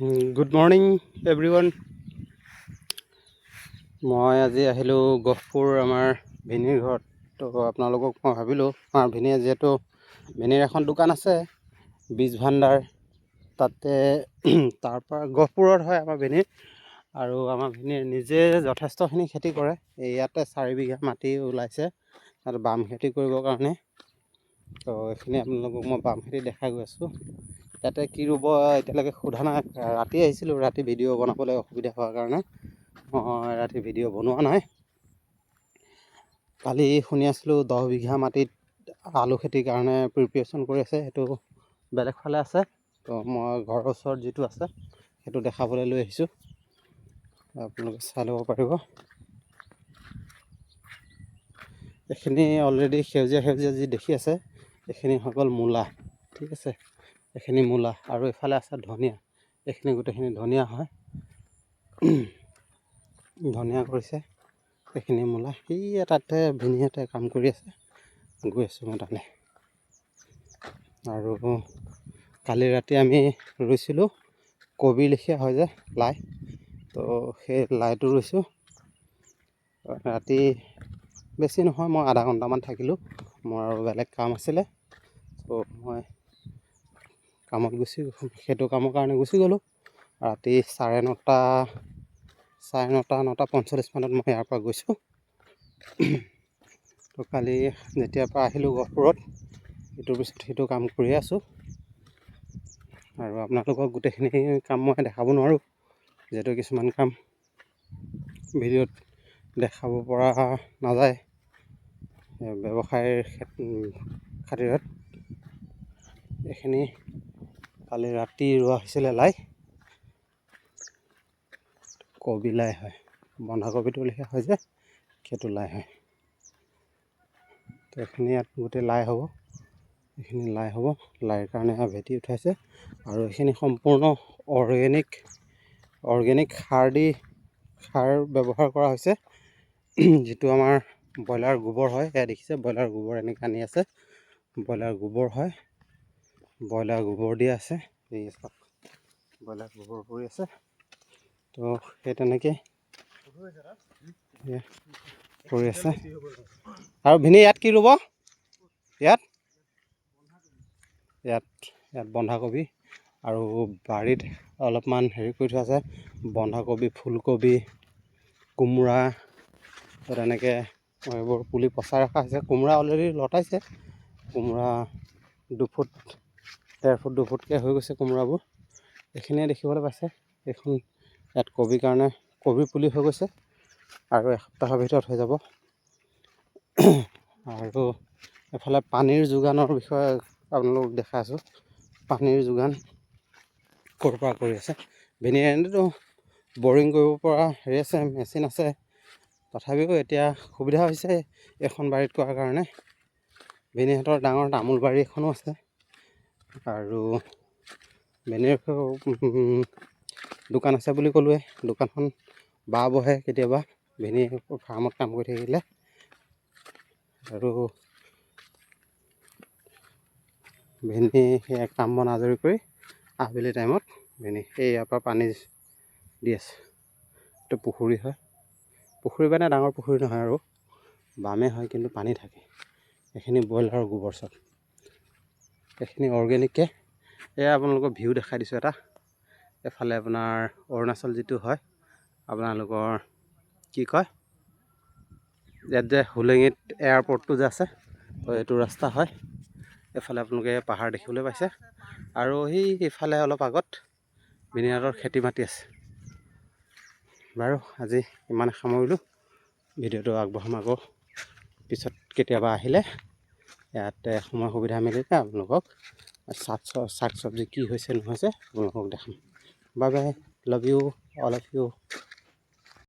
Good morning everyone. মই আজি আহিলোঁ গহপুৰ আমাৰ ভিনীৰ ঘৰত। তো আপোনালোকক মই ভাবিলোঁ আমাৰ ভিনীয়ে যিহেতু ভিনীৰ এখন দোকান আছে বীজ ভাণ্ডাৰ, তাতে তাৰপৰা গহপুৰত হয় আমাৰ ভিনীৰ। আৰু আমাৰ ভিনীয়ে নিজে যথেষ্টখিনি খেতি কৰে। ইয়াতে 4 বিঘা মাটি ওলাইছে তাত বাম খেতি কৰিবৰ কাৰণে। তো এইখিনি আপোনালোকক মই বাম খেতি দেখাই গৈ আছোঁ। ইয়াতে কি ৰুব এতিয়ালৈকে সোধা নাই। ৰাতি আহিছিলোঁ, ৰাতি ভিডিঅ' বনাবলৈ অসুবিধা হোৱাৰ কাৰণে মই ৰাতি ভিডিঅ' বনোৱা নাই। কালি শুনি আছিলোঁ 10 বিঘা মাটিত আলু খেতিৰ কাৰণে প্ৰিপেৰেশ্যন কৰি আছে, সেইটো বেলেগ ফালে আছে। তো মই ঘৰৰ ওচৰত যিটো আছে সেইটো দেখাবলৈ লৈ আহিছোঁ, আপোনালোকে চাই ল'ব পাৰিব। এইখিনি অলৰেডি সেউজীয়া সেউজীয়া যি দেখি আছে এইখিনি হৈ গ'ল মূলা, ঠিক আছে। এইখিনি মূলা আৰু এইফালে আছে ধনিয়া। এইখিনি গোটেইখিনি ধনিয়া হয়, ধনিয়া কৰিছে। এইখিনি মূলা। সি তাতে ভিনীহঁতে কাম কৰি আছে, গৈ আছোঁ মই তালৈ। আৰু কালি ৰাতি আমি ৰুইছিলোঁ কবি লেখীয়া হয় যে লাই, তো সেই লাইটো ৰুইছোঁ। ৰাতি বেছি নহয়, মই আধা ঘণ্টামান থাকিলোঁ, মোৰ আৰু বেলেগ কাম আছিলে। তো মই কামত সেইটো কামৰ কাৰণে গুচি গ'লোঁ। ৰাতি 9:30 মানত মই ইয়াৰ পৰা গৈছোঁ। তো কালি যেতিয়াৰ পৰা আহিলোঁ গহপুৰত, ইটোৰ পিছত সেইটো কাম কৰি আছোঁ। আৰু আপোনালোকক গোটেইখিনি কাম মই দেখাব নোৱাৰোঁ, যিহেতু কিছুমান কাম ভিডিঅ'ত দেখাব পৰা নাযায় ব্যৱসায়ৰ খাতিৰত। এইখিনি কালি ৰাতি ৰোৱা হৈছিলে লাই, কবি লাই হয়, বন্ধাকবিটো লিখা হয় যে সেইটো লাই হয়। তো এইখিনি ইয়াত গোটেই লাই হ'ব, এইখিনি লাই হ'ব। লাইৰ কাৰণে ভেটি উঠাইছে আৰু এইখিনি সম্পূৰ্ণ অৰ্গেনিক সাৰ ব্যৱহাৰ কৰা হৈছে, যিটো আমাৰ ব্ৰইলাৰ গোবৰ হয়। এয়া দেখিছে ব্ৰইলাৰ গোবৰ এনেকৈ আনি আছে, ব্ৰইলাৰ গোবৰ হয়, ব্ৰইলাৰ গোবৰ দিয়া আছে। এই চাওক ব্ৰইলাৰ গোবৰ পৰি আছে। তো সেই তেনেকৈ কৰি আছে। আৰু ভিনি ইয়াত কি ৰুব? ইয়াত বন্ধাকবি আৰু বাৰীত অলপমান হেৰি কৰি থোৱা আছে, বন্ধাকবি, ফুলকবি, কোমোৰা। তো তেনেকৈ এইবোৰ পুলি পচাই ৰখা হৈছে। কোমোৰা অলৰেডি লতাইছে, কোমোৰা 2 ফুট 1.5 ফুট 2 ফুটকৈ হৈ গৈছে কোমোৰাবোৰ। এইখিনিয়ে দেখিবলৈ পাইছে। এইখন ইয়াত কবিৰ কাৰণে কবি পুলি হৈ গৈছে আৰু এসপ্তাহৰ ভিতৰত হৈ যাব। আৰু এফালে পানীৰ যোগানৰ বিষয়ে আপোনালোকক দেখাই আছোঁ। পানীৰ যোগান ক'ৰ পৰা কৰি আছে ভিনিয়ে। এনেতো বৰিং কৰিব পৰা হেৰি আছে, মেচিন আছে, তথাপিও এতিয়া সুবিধা হৈছে এখন বাৰীত কৰাৰ কাৰণে। ভিনিহঁতৰ ডাঙৰ তামোল বাৰী এখনো আছে। আৰু ভিনিৰ দোকান আছে বুলি ক'লোৱে, দোকানখন বা বহে কেতিয়াবা ভিনি ফাৰ্মত কাম কৰি থাকিলে। আৰু ভিনি সেই কাম বন আজৰি কৰি আবেলি টাইমত ভিনি সেই ইয়াৰ পৰা পানী দি আছে। এইটো পুখুৰী হয়, পুখুৰী মানে ডাঙৰ পুখুৰী নহয় আৰু বামে হয়, কিন্তু পানী থাকে। এইখিনি ব্ৰইলাৰৰ গোবৰ চব, এইখিনি অৰ্গেনিককৈ। এয়া আপোনালোকৰ ভিউ দেখাই দিছোঁ এটা। এফালে আপোনাৰ অৰুণাচল যিটো হয়, আপোনালোকৰ কি কয়, ইয়াত যে হোলেঙিত এয়াৰপৰ্টটো যে আছে, তো এইটো ৰাস্তা হয়। এফালে আপোনালোকে পাহাৰ দেখিবলৈ পাইছে। আৰু সেই ইফালে অলপ আগত ভিনিহঁতৰ খেতি মাটি আছে। বাৰু আজি ইমানে সামৰিলোঁ, ভিডিঅ'টো আগবঢ়াম আকৌ পিছত কেতিয়াবা আহিলে। ইয়াতে সময় সুবিধা মিলিলে আপোনালোকক শাক চব্জি কি হৈছে নহৈছে আপোনালোকক দেখাম। Bye bye, love you all of U.